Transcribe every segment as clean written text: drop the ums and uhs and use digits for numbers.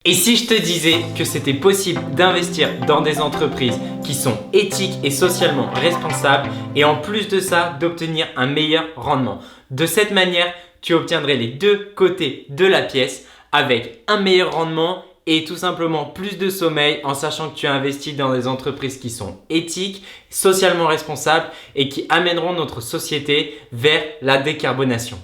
Et si je te disais que c'était possible d'investir dans des entreprises qui sont éthiques et socialement responsables et en plus de ça, d'obtenir un meilleur rendement. De cette manière, tu obtiendrais les deux côtés de la pièce avec un meilleur rendement et tout simplement plus de sommeil en sachant que tu as investi dans des entreprises qui sont éthiques, socialement responsables et qui amèneront notre société vers la décarbonation.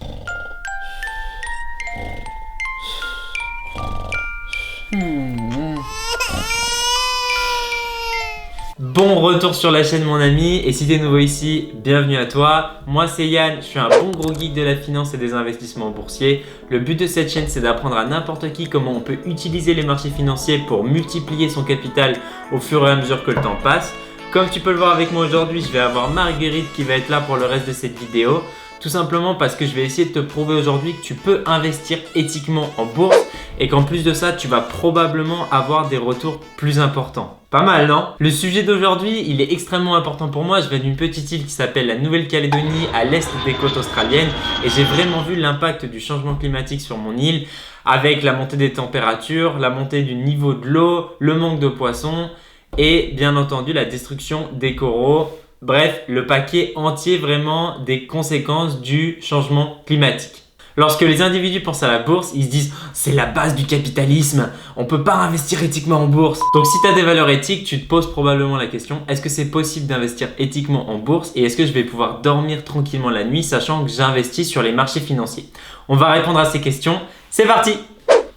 Bon retour sur la chaîne mon ami, et si tu es nouveau ici, bienvenue à toi. Moi c'est Yann, je suis un bon gros geek de la finance et des investissements boursiers. Le but de cette chaîne c'est d'apprendre à n'importe qui comment on peut utiliser les marchés financiers pour multiplier son capital au fur et à mesure que le temps passe. Comme tu peux le voir avec moi aujourd'hui, je vais avoir Marguerite qui va être là pour le reste de cette vidéo. Tout simplement parce que je vais essayer de te prouver aujourd'hui que tu peux investir éthiquement en bourse et qu'en plus de ça, tu vas probablement avoir des retours plus importants. Pas mal, non? Le sujet d'aujourd'hui, il est extrêmement important pour moi. Je viens d'une petite île qui s'appelle la Nouvelle-Calédonie à l'est des côtes australiennes et j'ai vraiment vu l'impact du changement climatique sur mon île avec la montée des températures, la montée du niveau de l'eau, le manque de poissons et bien entendu la destruction des coraux. Bref, le paquet entier vraiment des conséquences du changement climatique. Lorsque les individus pensent à la bourse, ils se disent « c'est la base du capitalisme, on ne peut pas investir éthiquement en bourse ». Donc si tu as des valeurs éthiques, tu te poses probablement la question « est-ce que c'est possible d'investir éthiquement en bourse et est-ce que je vais pouvoir dormir tranquillement la nuit sachant que j'investis sur les marchés financiers ?» On va répondre à ces questions, c'est parti!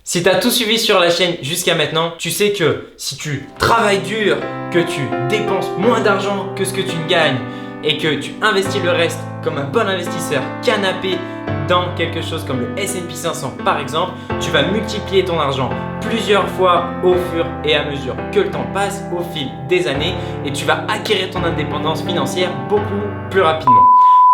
Si tu as tout suivi sur la chaîne jusqu'à maintenant, tu sais que si tu travailles dur, que tu dépenses moins d'argent que ce que tu gagnes et que tu investis le reste comme un bon investisseur canapé dans quelque chose comme le S&P 500 par exemple, tu vas multiplier ton argent plusieurs fois au fur et à mesure que le temps passe au fil des années et tu vas acquérir ton indépendance financière beaucoup plus rapidement.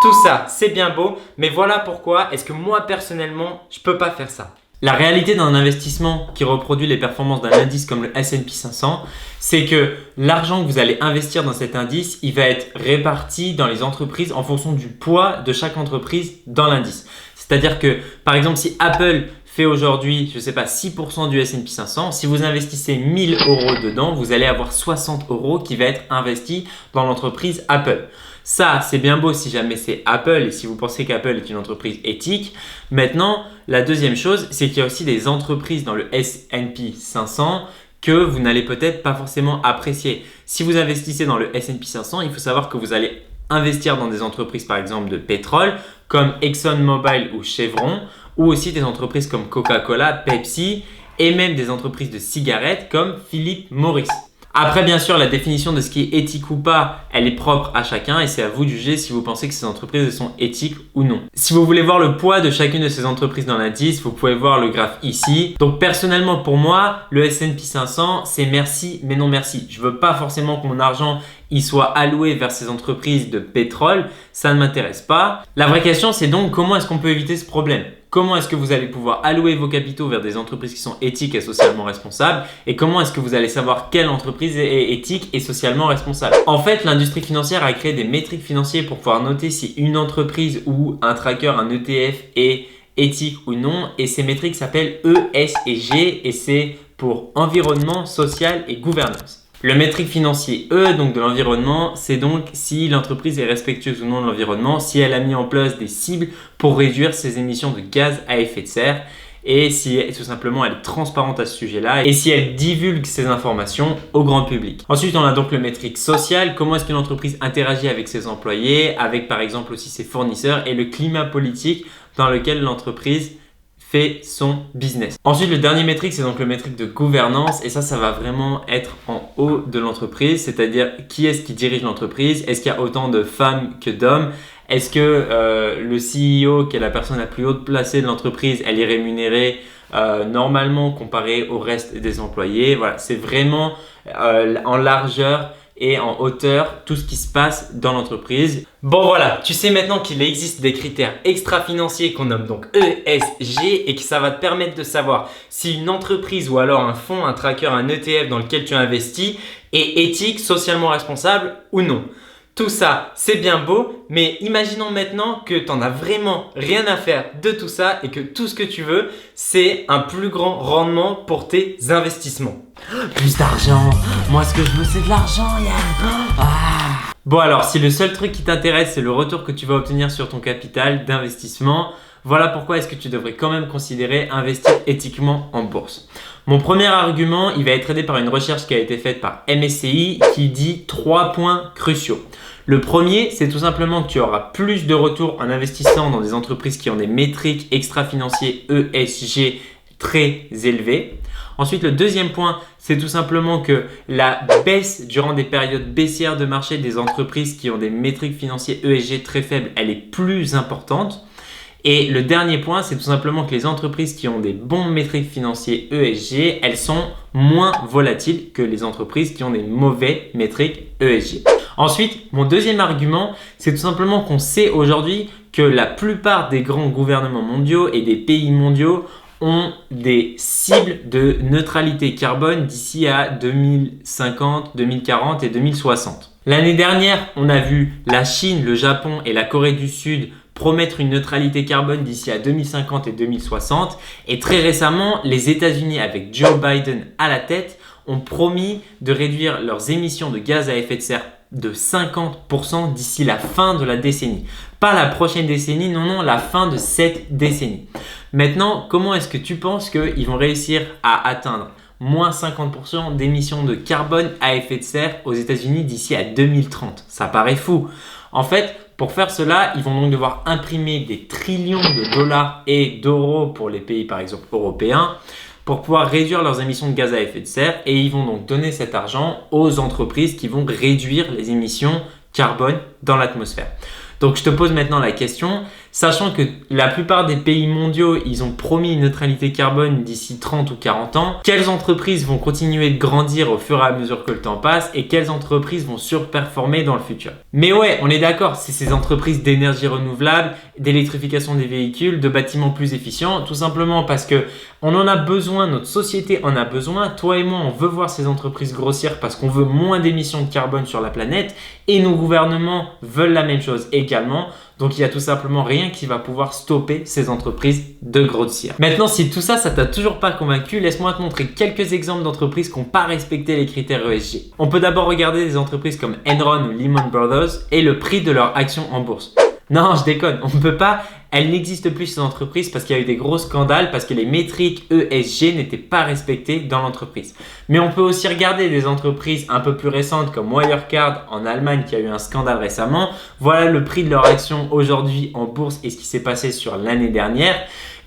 Tout ça, c'est bien beau, mais voilà pourquoi est-ce que moi personnellement, je peux pas faire ça. La réalité d'un investissement qui reproduit les performances d'un indice comme le S&P 500, c'est que l'argent que vous allez investir dans cet indice, il va être réparti dans les entreprises en fonction du poids de chaque entreprise dans l'indice. C'est-à-dire que, par exemple, si Apple fait aujourd'hui, je ne sais pas, 6% du S&P 500, si vous investissez 1000 € dedans, vous allez avoir 60 € qui va être investi dans l'entreprise Apple. Ça, c'est bien beau si jamais c'est Apple et si vous pensez qu'Apple est une entreprise éthique. Maintenant, la deuxième chose, c'est qu'il y a aussi des entreprises dans le S&P 500 que vous n'allez peut-être pas forcément apprécier. Si vous investissez dans le S&P 500, il faut savoir que vous allez investir dans des entreprises par exemple de pétrole comme ExxonMobil ou Chevron ou aussi des entreprises comme Coca-Cola, Pepsi et même des entreprises de cigarettes comme Philip Morris. Après, bien sûr, la définition de ce qui est éthique ou pas, elle est propre à chacun et c'est à vous de juger si vous pensez que ces entreprises sont éthiques ou non. Si vous voulez voir le poids de chacune de ces entreprises dans l'indice, vous pouvez voir le graphe ici. Donc personnellement, pour moi, le S&P 500, c'est merci mais non merci. Je veux pas forcément que mon argent il soit alloué vers ces entreprises de pétrole, ça ne m'intéresse pas. La vraie question, c'est donc comment est-ce qu'on peut éviter ce problème ? Comment est-ce que vous allez pouvoir allouer vos capitaux vers des entreprises qui sont éthiques et socialement responsables? Et comment est-ce que vous allez savoir quelle entreprise est éthique et socialement responsable? En fait, l'industrie financière a créé des métriques financières pour pouvoir noter si une entreprise ou un tracker, un ETF est éthique ou non. Et ces métriques s'appellent E, S et G et c'est pour environnement, social et gouvernance. Le métrique financier E, donc de l'environnement, c'est donc si l'entreprise est respectueuse ou non de l'environnement, si elle a mis en place des cibles pour réduire ses émissions de gaz à effet de serre et si tout simplement elle est transparente à ce sujet-là et si elle divulgue ces informations au grand public. Ensuite, on a donc le métrique social, comment est-ce qu'une entreprise interagit avec ses employés, avec par exemple aussi ses fournisseurs et le climat politique dans lequel l'entreprise fait son business. Ensuite, le dernier métrique, c'est donc le métrique de gouvernance et ça va vraiment être en haut de l'entreprise, c'est-à-dire qui est-ce qui dirige l'entreprise, est-ce qu'il y a autant de femmes que d'hommes, est-ce que le CEO, qui est la personne la plus haute placée de l'entreprise, elle est rémunérée normalement comparée au reste des employés. Voilà, c'est vraiment en largeur et en hauteur tout ce qui se passe dans l'entreprise. Bon voilà, tu sais maintenant qu'il existe des critères extra-financiers qu'on nomme donc ESG et que ça va te permettre de savoir si une entreprise ou alors un fonds, un tracker, un ETF dans lequel tu investis est éthique, socialement responsable ou non. Tout ça, c'est bien beau, mais imaginons maintenant que tu n'en as vraiment rien à faire de tout ça et que tout ce que tu veux, c'est un plus grand rendement pour tes investissements. Plus d'argent. Moi, ce que je veux, c'est de l'argent, Yann. Bon alors, si le seul truc qui t'intéresse, c'est le retour que tu vas obtenir sur ton capital d'investissement, voilà pourquoi est-ce que tu devrais quand même considérer investir éthiquement en bourse. Mon premier argument, il va être aidé par une recherche qui a été faite par MSCI qui dit 3 points cruciaux. Le premier, c'est tout simplement que tu auras plus de retours en investissant dans des entreprises qui ont des métriques extra-financiers ESG très élevées. Ensuite, le deuxième point, c'est tout simplement que la baisse durant des périodes baissières de marché des entreprises qui ont des métriques financiers ESG très faibles, elle est plus importante. Et le dernier point, c'est tout simplement que les entreprises qui ont des bons métriques financiers ESG, elles sont moins volatiles que les entreprises qui ont des mauvais métriques ESG. Ensuite, mon deuxième argument, c'est tout simplement qu'on sait aujourd'hui que la plupart des grands gouvernements mondiaux et des pays mondiaux ont des cibles de neutralité carbone d'ici à 2050, 2040 et 2060. L'année dernière, on a vu la Chine, le Japon et la Corée du Sud promettre une neutralité carbone d'ici à 2050 et 2060. Et très récemment, les États-Unis, avec Joe Biden à la tête, ont promis de réduire leurs émissions de gaz à effet de serre de 50% d'ici la fin de la décennie. Pas la prochaine décennie, non, la fin de cette décennie. Maintenant, comment est-ce que tu penses qu'ils vont réussir à atteindre moins 50% d'émissions de carbone à effet de serre aux États-Unis d'ici à 2030? Ça paraît fou. En fait, pour faire cela, ils vont donc devoir imprimer des trillions de dollars et d'euros pour les pays par exemple européens pour pouvoir réduire leurs émissions de gaz à effet de serre, et ils vont donc donner cet argent aux entreprises qui vont réduire les émissions carbone dans l'atmosphère. Donc je te pose maintenant la question, sachant que la plupart des pays mondiaux, ils ont promis une neutralité carbone d'ici 30 ou 40 ans, quelles entreprises vont continuer de grandir au fur et à mesure que le temps passe et quelles entreprises vont surperformer dans le futur? Mais ouais, on est d'accord, c'est ces entreprises d'énergie renouvelable, d'électrification des véhicules, de bâtiments plus efficients, tout simplement parce que on en a besoin, notre société en a besoin, toi et moi on veut voir ces entreprises grossir parce qu'on veut moins d'émissions de carbone sur la planète et nos gouvernements veulent la même chose également. Donc il n'y a tout simplement rien qui va pouvoir stopper ces entreprises de grossir. Maintenant, si tout ça, ça t'a toujours pas convaincu, laisse-moi te montrer quelques exemples d'entreprises qui n'ont pas respecté les critères ESG. On peut d'abord regarder des entreprises comme Enron ou Lehman Brothers et le prix de leurs actions en bourse. Non, je déconne, on ne peut pas. Elles n'existent plus ces entreprises parce qu'il y a eu des gros scandales, parce que les métriques ESG n'étaient pas respectées dans l'entreprise. Mais on peut aussi regarder des entreprises un peu plus récentes comme Wirecard en Allemagne qui a eu un scandale récemment. Voilà le prix de leur action aujourd'hui en bourse et ce qui s'est passé sur l'année dernière.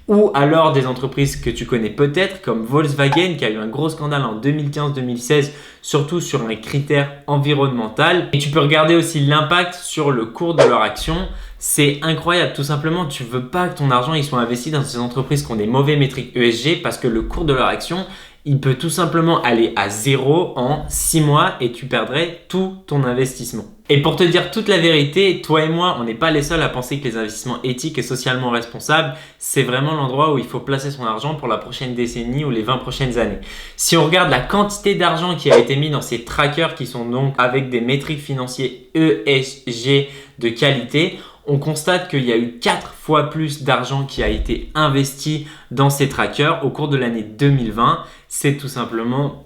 Ou alors des entreprises que tu connais peut-être comme Volkswagen qui a eu un gros scandale en 2015-2016, surtout sur un critère environnemental. Et tu peux regarder aussi l'impact sur le cours de leur action. C'est incroyable, tout simplement, tu veux pas que ton argent il soit investi dans ces entreprises qui ont des mauvais métriques ESG parce que le cours de leur action, il peut tout simplement aller à zéro en 6 mois et tu perdrais tout ton investissement. Et pour te dire toute la vérité, toi et moi, on n'est pas les seuls à penser que les investissements éthiques et socialement responsables, c'est vraiment l'endroit où il faut placer son argent pour la prochaine décennie ou les 20 prochaines années. Si on regarde la quantité d'argent qui a été mis dans ces trackers qui sont donc avec des métriques financiers ESG de qualité, on constate qu'il y a eu 4 fois plus d'argent qui a été investi dans ces trackers au cours de l'année 2020. C'est tout simplement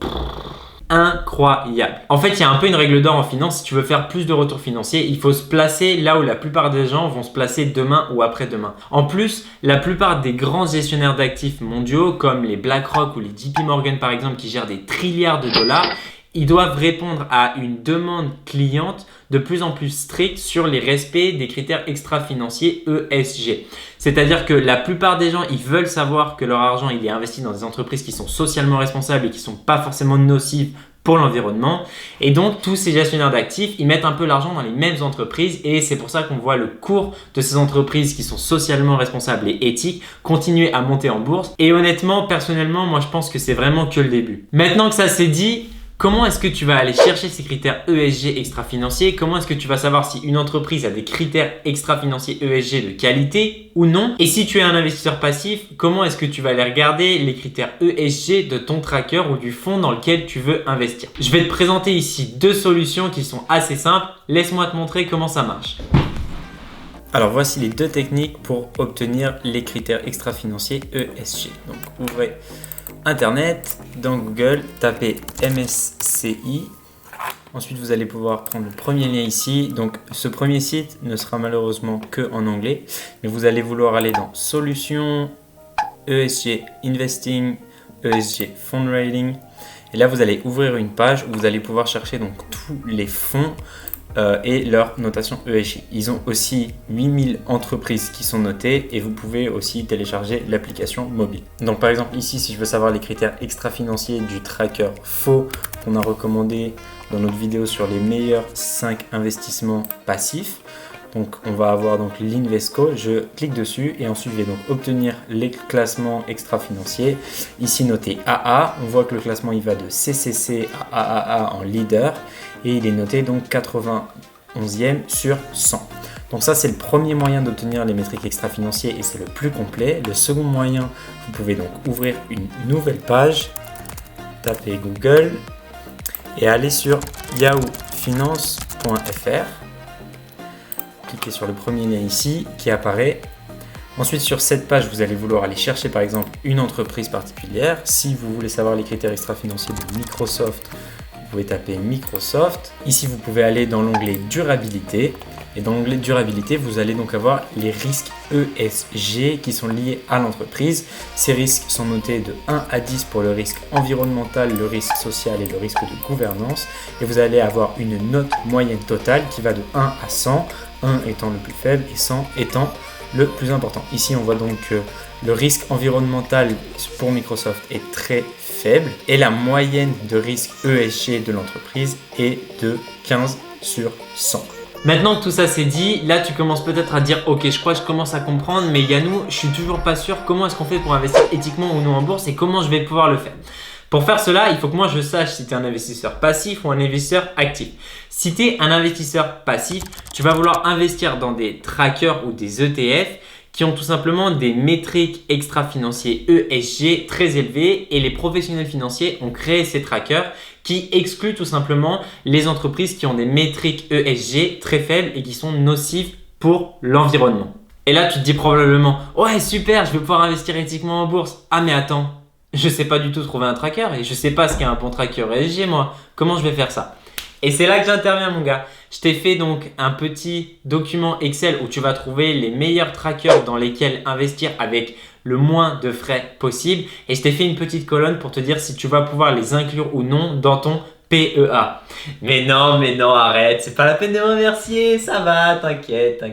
incroyable. En fait, il y a un peu une règle d'or en finance. Si tu veux faire plus de retours financiers, il faut se placer là où la plupart des gens vont se placer demain ou après-demain. En plus, la plupart des grands gestionnaires d'actifs mondiaux, comme les BlackRock ou les JP Morgan par exemple, qui gèrent des trilliards de dollars, ils doivent répondre à une demande cliente de plus en plus stricte sur les respects des critères extra-financiers ESG. C'est-à-dire que la plupart des gens, ils veulent savoir que leur argent il est investi dans des entreprises qui sont socialement responsables et qui ne sont pas forcément nocives pour l'environnement. Et donc, tous ces gestionnaires d'actifs, ils mettent un peu l'argent dans les mêmes entreprises et c'est pour ça qu'on voit le cours de ces entreprises qui sont socialement responsables et éthiques continuer à monter en bourse. Et honnêtement, personnellement, moi je pense que c'est vraiment que le début. Maintenant que ça c'est dit, Comment est-ce que tu vas aller chercher ces critères ESG extra-financiers? Comment est-ce que tu vas savoir si une entreprise a des critères extra-financiers ESG de qualité ou non? Et si tu es un investisseur passif, comment est-ce que tu vas aller regarder les critères ESG de ton tracker ou du fonds dans lequel tu veux investir? Je vais te présenter ici deux solutions qui sont assez simples. Laisse-moi te montrer comment ça marche. Alors voici les deux techniques pour obtenir les critères extra-financiers ESG. Donc ouvrez Internet, dans Google, tapez MSCI. Ensuite, vous allez pouvoir prendre le premier lien ici. Donc, ce premier site ne sera malheureusement que en anglais, mais vous allez vouloir aller dans Solutions, ESG Investing, ESG Fundraising. Et là, vous allez ouvrir une page où vous allez pouvoir chercher donc tous les fonds et leur notation ESG. Ils ont aussi 8000 entreprises qui sont notées et vous pouvez aussi télécharger l'application mobile. Donc par exemple ici, si je veux savoir les critères extra-financiers du tracker faux qu'on a recommandé dans notre vidéo sur les meilleurs 5 investissements passifs, donc on va avoir donc l'Invesco, je clique dessus et ensuite je vais donc obtenir les classements extra-financiers. Ici noté AA, on voit que le classement il va de CCC à AAA en leader et il est noté donc 91e sur 100. Donc ça c'est le premier moyen d'obtenir les métriques extra-financiers et c'est le plus complet. Le second moyen, vous pouvez donc ouvrir une nouvelle page, taper Google et aller sur yahoofinance.fr. Cliquez sur le premier lien ici qui apparaît. Ensuite, sur cette page, vous allez vouloir aller chercher par exemple une entreprise particulière. Si vous voulez savoir les critères extra-financiers de Microsoft, vous pouvez taper Microsoft. Ici, vous pouvez aller dans l'onglet durabilité. Et dans l'onglet durabilité, vous allez donc avoir les risques ESG qui sont liés à l'entreprise. Ces risques sont notés de 1 à 10 pour le risque environnemental, le risque social et le risque de gouvernance. Et vous allez avoir une note moyenne totale qui va de 1 à 100, 1 étant le plus faible et 100 étant le plus important. Ici, on voit donc que le risque environnemental pour Microsoft est très faible et la moyenne de risque ESG de l'entreprise est de 15 sur 100. Maintenant que tout ça c'est dit, là tu commences peut-être à dire ok, je crois que je commence à comprendre, mais Yannou, je suis toujours pas sûr comment est-ce qu'on fait pour investir éthiquement ou non en bourse et comment je vais pouvoir le faire. Pour faire cela, il faut que moi je sache si tu es un investisseur passif ou un investisseur actif. Si tu es un investisseur passif, tu vas vouloir investir dans des trackers ou des ETF qui ont tout simplement des métriques extra-financiers ESG très élevées et les professionnels financiers ont créé ces trackers qui excluent tout simplement les entreprises qui ont des métriques ESG très faibles et qui sont nocives pour l'environnement. Et là, tu te dis probablement « Ouais, super, je vais pouvoir investir éthiquement en bourse. Ah mais attends, je sais pas du tout trouver un tracker et je sais pas ce qu'est un bon tracker ESG moi. Comment je vais faire ça ?» Et c'est là que j'interviens mon gars. Je t'ai fait donc un petit document Excel où tu vas trouver les meilleurs trackers dans lesquels investir avec le moins de frais possible. Et je t'ai fait une petite colonne pour te dire si tu vas pouvoir les inclure ou non dans ton PEA. Mais non, arrête. C'est pas la peine de me remercier. Ça va, t'inquiète.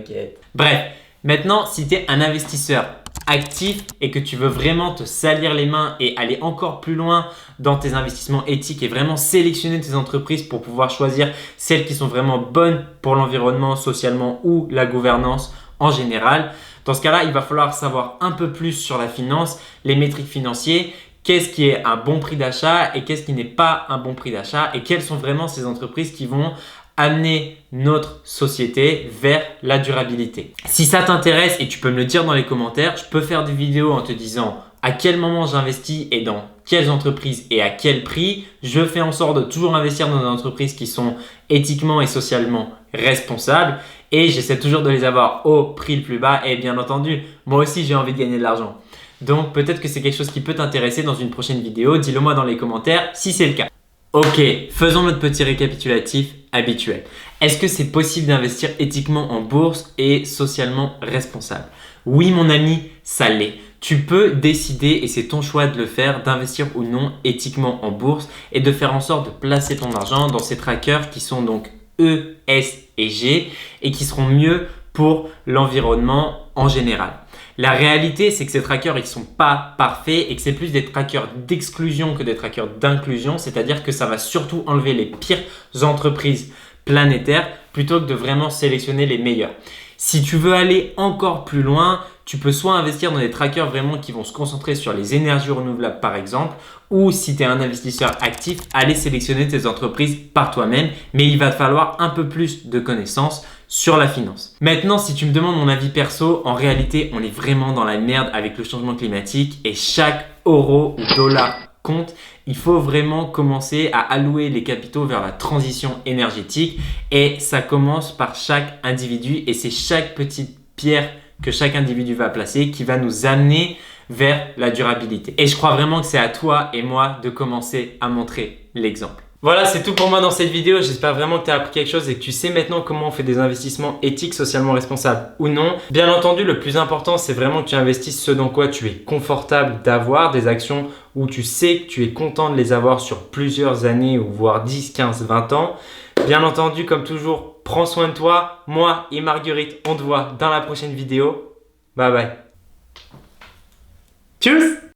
Bref, maintenant, si tu es un investisseur actif et que tu veux vraiment te salir les mains et aller encore plus loin dans tes investissements éthiques et vraiment sélectionner tes entreprises pour pouvoir choisir celles qui sont vraiment bonnes pour l'environnement, socialement ou la gouvernance en général. Dans ce cas-là, il va falloir savoir un peu plus sur la finance, les métriques financières, qu'est-ce qui est un bon prix d'achat et qu'est-ce qui n'est pas un bon prix d'achat et quelles sont vraiment ces entreprises qui vont amener notre société vers la durabilité. Si ça t'intéresse et tu peux me le dire dans les commentaires, je peux faire des vidéos en te disant à quel moment j'investis et dans quelles entreprises et à quel prix. Je fais en sorte de toujours investir dans des entreprises qui sont éthiquement et socialement responsables et j'essaie toujours de les avoir au prix le plus bas et bien entendu, moi aussi j'ai envie de gagner de l'argent. Donc peut-être que c'est quelque chose qui peut t'intéresser dans une prochaine vidéo. Dis-le moi dans les commentaires si c'est le cas. Ok, faisons notre petit récapitulatif habituel. Est-ce que c'est possible d'investir éthiquement en bourse et socialement responsable? Oui mon ami, ça l'est. Tu peux décider, et c'est ton choix de le faire, d'investir ou non éthiquement en bourse et de faire en sorte de placer ton argent dans ces trackers qui sont donc E, S et G et qui seront mieux pour l'environnement en général. La réalité, c'est que ces trackers, ils ne sont pas parfaits et que c'est plus des trackers d'exclusion que des trackers d'inclusion, c'est-à-dire que ça va surtout enlever les pires entreprises planétaires plutôt que de vraiment sélectionner les meilleures. Si tu veux aller encore plus loin, Tu peux soit investir dans des trackers vraiment qui vont se concentrer sur les énergies renouvelables par exemple, ou si tu es un investisseur actif, aller sélectionner tes entreprises par toi-même, mais il va te falloir un peu plus de connaissances sur la finance. Maintenant, si tu me demandes mon avis perso, en réalité, on est vraiment dans la merde avec le changement climatique et chaque euro ou dollar compte. Il faut vraiment commencer à allouer les capitaux vers la transition énergétique et ça commence par chaque individu et c'est chaque petite pierre que chaque individu va placer qui va nous amener vers la durabilité. Et je crois vraiment que c'est à toi et moi de commencer à montrer l'exemple. Voilà, c'est tout pour moi dans cette vidéo. J'espère vraiment que tu as appris quelque chose et que tu sais maintenant comment on fait des investissements éthiques, socialement responsables ou non. Bien entendu, le plus important, c'est vraiment que tu investisses ce dans quoi tu es confortable d'avoir, des actions où tu sais que tu es content de les avoir sur plusieurs années ou voire 10, 15, 20 ans. Bien entendu, comme toujours, prends soin de toi. Moi et Marguerite, on te voit dans la prochaine vidéo. Bye bye. Tchuss!